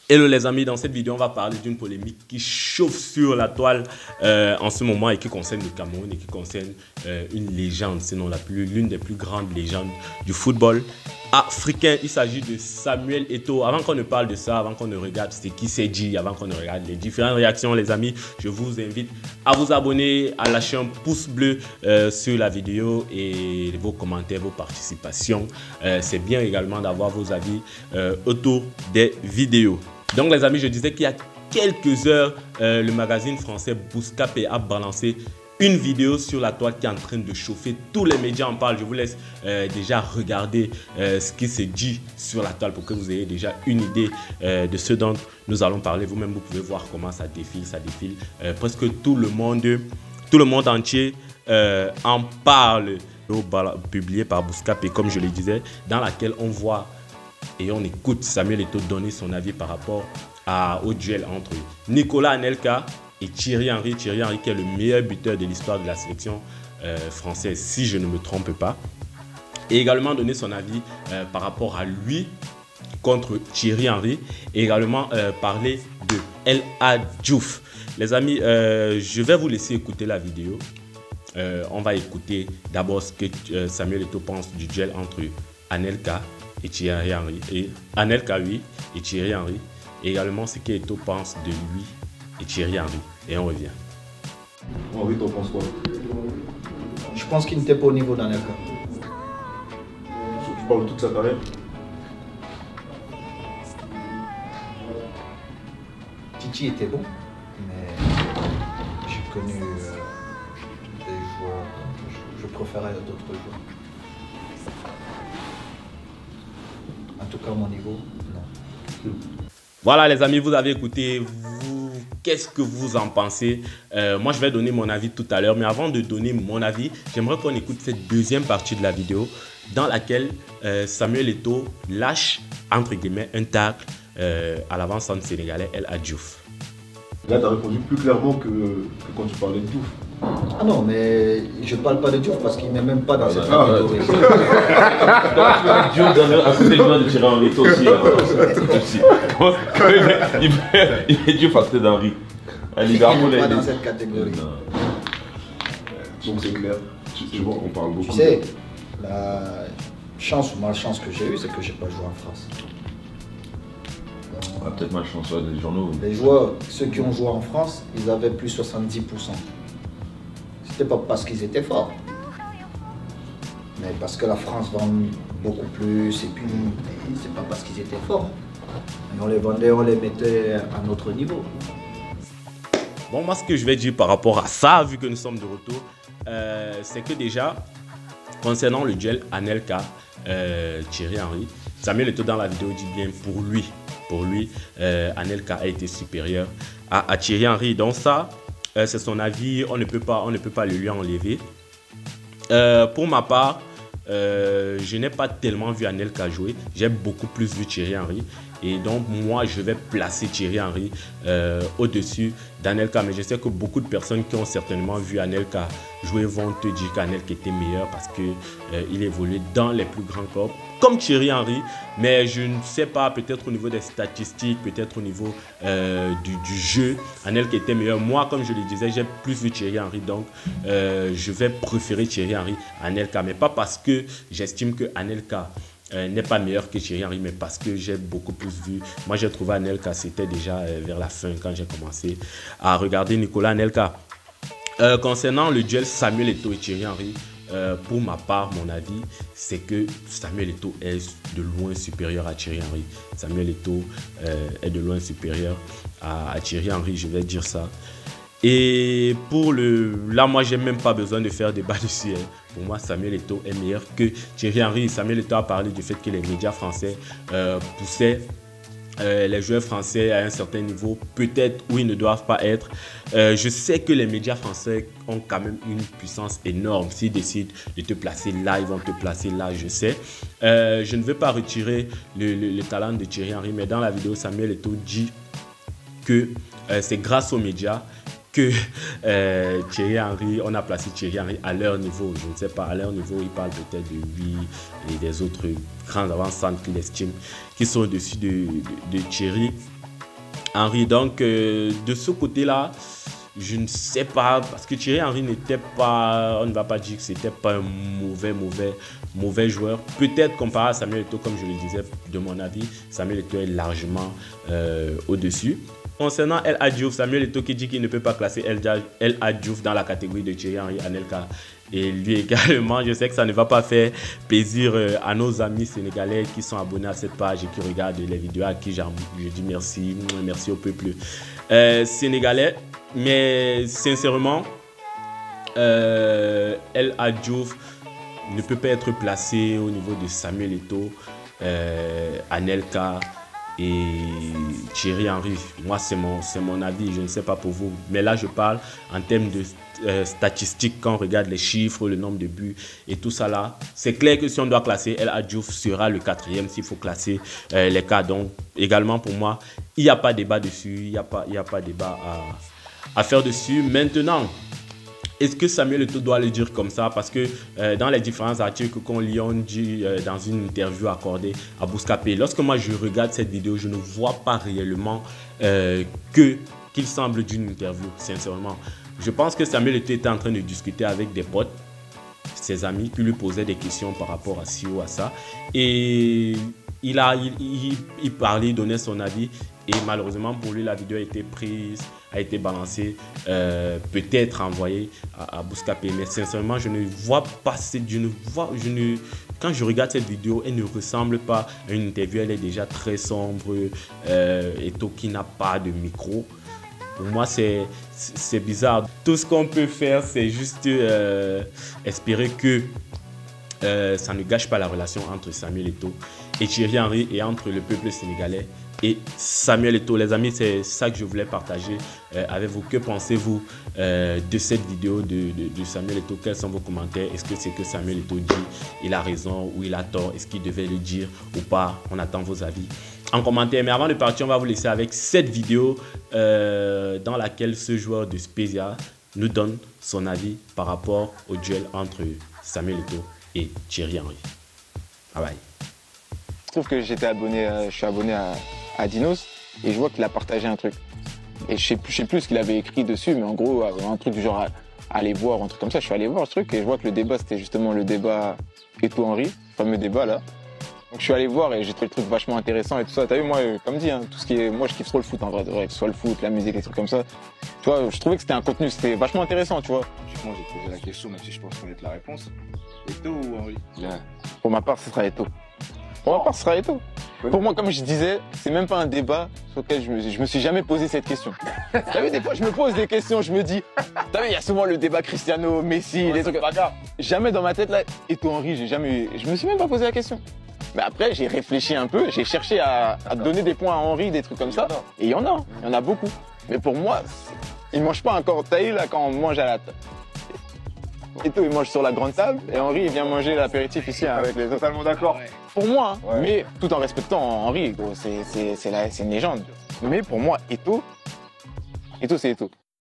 Hello les amis, dans cette vidéo on va parler d'une polémique qui chauffe sur la toile en ce moment et qui concerne le Cameroun et qui concerne une légende, sinon l'une des plus grandes légendes du football africain. Il s'agit de Samuel Eto'o. Avant qu'on ne parle de ça, avant qu'on ne regarde ce qui s'est dit, avant qu'on ne regarde les différentes réactions les amis, je vous invite à vous abonner, à lâcher un pouce bleu sur la vidéo et vos commentaires, vos participations. C'est bien également d'avoir vos avis autour des vidéos. Donc les amis, je disais qu'il y a quelques heures, le magazine français Bouscap a balancé une vidéo sur la toile qui est en train de chauffer. Tous les médias en parlent. Je vous laisse déjà regarder ce qui se dit sur la toile pour que vous ayez déjà une idée de ce dont nous allons parler. Vous-même, vous pouvez voir comment ça défile, presque tout le monde entier en parle. Publié par Bouscap et comme je le disais, dans laquelle on voit et on écoute Samuel Eto'o donner son avis par rapport au duel entre Nicolas Anelka et Thierry Henry. Thierry Henry qui est le meilleur buteur de l'histoire de la sélection française, si je ne me trompe pas. Et également donner son avis par rapport à lui contre Thierry Henry. Et également parler de El Hadji Diouf. Les amis, je vais vous laisser écouter la vidéo. On va écouter d'abord ce que Samuel Eto'o pense du duel entre Anelka et Thierry Henry, et Anelka oui, et Thierry Henry, et également ce qu'Eto'o pense de lui et Thierry Henry, et on revient. Henry, t'en penses quoi? Je pense qu'il n'était pas au niveau d'Anelka. Tu parles de toute sa carrière? Titi était bon, mais j'ai connu des joueurs, je préférais d'autres joueurs. En tout cas, à mon niveau, non. Voilà les amis, vous avez écouté, qu'est-ce que vous en pensez? Moi je vais donner mon avis tout à l'heure, mais avant de donner mon avis, j'aimerais qu'on écoute cette deuxième partie de la vidéo dans laquelle Samuel Eto'o lâche entre guillemets un tacle à l'avant-centre sénégalais El Hadji Diouf. Là, tu as répondu plus clairement que quand tu parlais de Diouf. Ah non, mais je parle pas de Diouf parce qu'il n'est même pas dans cette catégorie. Diouf à côté du nom de Thierry Henry, toi aussi. Il met Diouf à côté d'Henry. Il n'est pas dans cette catégorie. Donc c'est clair. Tu vois, on parle beaucoup. Tu sais, la chance ou malchance que j'ai eue, c'est que j'ai pas joué en France. Peut-être malchance, les journaux. Les joueurs, ceux qui ont joué en France, ils avaient plus 70%. C'était pas parce qu'ils étaient forts, mais parce que la France vend beaucoup plus, et puis c'est pas parce qu'ils étaient forts. Et on les vendait, on les mettait à notre niveau. Bon, moi ce que je vais dire par rapport à ça, vu que nous sommes de retour, c'est que déjà, concernant le duel Anelka, Thierry Henry, Samuel Eto'o dans la vidéo dit bien pour lui, Anelka a été supérieur à Thierry Henry. Donc ça, c'est son avis, on ne peut pas le lui enlever. Pour ma part, je n'ai pas tellement vu Anelka jouer, j'ai beaucoup plus vu Thierry Henry. Et donc moi je vais placer Thierry Henry au-dessus d'Anelka. Mais je sais que beaucoup de personnes qui ont certainement vu Anelka jouer vont te dire qu'Anelka était meilleur parce qu'il évoluait dans les plus grands clubs comme Thierry Henry. Mais je ne sais pas, peut-être au niveau des statistiques, peut-être au niveau du jeu, Anelka était meilleur. Moi, comme je le disais, j'ai plus vu Thierry Henry. Donc je vais préférer Thierry Henry à Anelka. Mais pas parce que j'estime que Anelka n'est pas meilleur que Thierry Henry, mais parce que j'ai beaucoup plus vu. Moi j'ai trouvé Anelka, c'était déjà vers la fin quand j'ai commencé à regarder Nicolas Anelka. Concernant le duel Samuel Eto'o et Thierry Henry, pour ma part, mon avis, c'est que Samuel Eto'o est de loin supérieur à Thierry Henry. Samuel Eto'o est de loin supérieur à Thierry Henry, je vais dire ça. Et pour là, moi, j'ai même pas besoin de faire débat dessus. Hein. Pour moi, Samuel Eto'o est meilleur que Thierry Henry. Samuel Eto'o a parlé du fait que les médias français poussaient les joueurs français à un certain niveau, peut-être où ils ne doivent pas être. Je sais que les médias français ont quand même une puissance énorme. S'ils décident de te placer là, ils vont te placer là, je sais. Je ne veux pas retirer le talent de Thierry Henry, mais dans la vidéo, Samuel Eto'o dit que c'est grâce aux médias que Thierry Henry, on a placé Thierry Henry à leur niveau. Je ne sais pas, à leur niveau, ils parlent peut-être de lui et des autres grands avant-centres qu'il estime qui sont au-dessus de Thierry Henry. Donc, de ce côté-là, je ne sais pas, parce que Thierry Henry n'était pas, on ne va pas dire que c'était pas un mauvais joueur. Peut-être comparé à Samuel Eto'o, comme je le disais, de mon avis, Samuel Eto'o est largement au-dessus. Concernant El Hadji Diouf, Samuel Eto'o qui dit qu'il ne peut pas classer El Hadji Diouf dans la catégorie de Thierry Henry, Anelka et lui également. Je sais que ça ne va pas faire plaisir à nos amis sénégalais qui sont abonnés à cette page et qui regardent les vidéos, à qui je dis merci au peuple sénégalais. Mais sincèrement, El Hadji Diouf ne peut pas être placé au niveau de Samuel Eto'o, Anelka et Thierry Henry. Moi, c'est mon avis, je ne sais pas pour vous. Mais là, je parle en termes de statistiques, quand on regarde les chiffres, le nombre de buts et tout ça là. C'est clair que si on doit classer, El Hadji Diouf sera le 4e s'il faut classer les cas. Donc, également pour moi, il n'y a pas débat dessus, il n'y a pas débat à faire dessus. Maintenant, est-ce que Samuel Eto'o doit le dire comme ça? Parce que dans les différents articles qu'on lit, on dit dans une interview accordée à Bouscapé, lorsque moi je regarde cette vidéo, je ne vois pas réellement qu'il semble d'une interview, sincèrement. Je pense que Samuel Eto'o était en train de discuter avec des potes, ses amis, qui lui posaient des questions par rapport à ci ou à ça. Et il parlait, il donnait son avis. Et malheureusement pour lui, la vidéo a été prise, a été balancée, peut-être envoyée à Bouscapé. Mais sincèrement, je ne vois pas, quand je regarde cette vidéo, elle ne ressemble pas à une interview. Elle est déjà très sombre. Eto'o qui n'a pas de micro. Pour moi, c'est bizarre. Tout ce qu'on peut faire, c'est juste espérer que ça ne gâche pas la relation entre Samuel Eto'o et Thierry Henry et entre le peuple sénégalais et Samuel Eto'o. Les amis, c'est ça que je voulais partager avec vous. Que pensez-vous de cette vidéo de Samuel Eto'o? Quels sont vos commentaires? Est-ce que c'est que Samuel Eto'o dit il a raison ou il a tort? Est-ce qu'il devait le dire ou pas? On attend vos avis en commentaire. Mais avant de partir, on va vous laisser avec cette vidéo dans laquelle ce joueur de Spezia nous donne son avis par rapport au duel entre Samuel Eto'o et Thierry Henry. Bye bye. Je trouve que je suis abonné à Dinos et je vois qu'il a partagé un truc. Et je sais plus ce qu'il avait écrit dessus, mais en gros, un truc du genre aller voir, un truc comme ça. Je suis allé voir ce truc et je vois que le débat, c'était justement le débat Eto'o-Henry, le fameux débat là. Donc je suis allé voir et j'ai trouvé le truc vachement intéressant et tout ça. T'as vu, moi, comme dit, hein, tout ce qui est, moi je kiffe trop le foot en vrai, que ce soit le foot, la musique, les trucs comme ça. Tu vois, je trouvais que c'était un contenu, c'était vachement intéressant, tu vois. Moi j'ai posé la question, même si je pense connaître la réponse. Eto'o ou Henry? Pour ma part, ce sera Eto'o. Pour ma part, ce sera Eto'o. Pour moi, comme je disais, c'est même pas un débat sur lequel je me suis jamais posé cette question. T'as vu, des fois, je me pose des questions, je me dis, t'as vu, il y a souvent le débat Cristiano, Messi, les trucs. Jamais dans ma tête, là, Eto'o-Henry, je me suis même pas posé la question. Mais après, j'ai réfléchi un peu, j'ai cherché à donner des points à Henry, des trucs comme ça. Et il y en a beaucoup. Mais pour moi, il mange pas encore. T'as vu, là, quand on mange à la table. Eto'o, il mange sur la grande table et Henry, il vient manger l'apéritif ici avec les autres. Totalement d'accord. Pour moi, hein, mais tout en respectant Henry, c'est une légende. Mais pour moi, Eto'o, c'est Eto'o.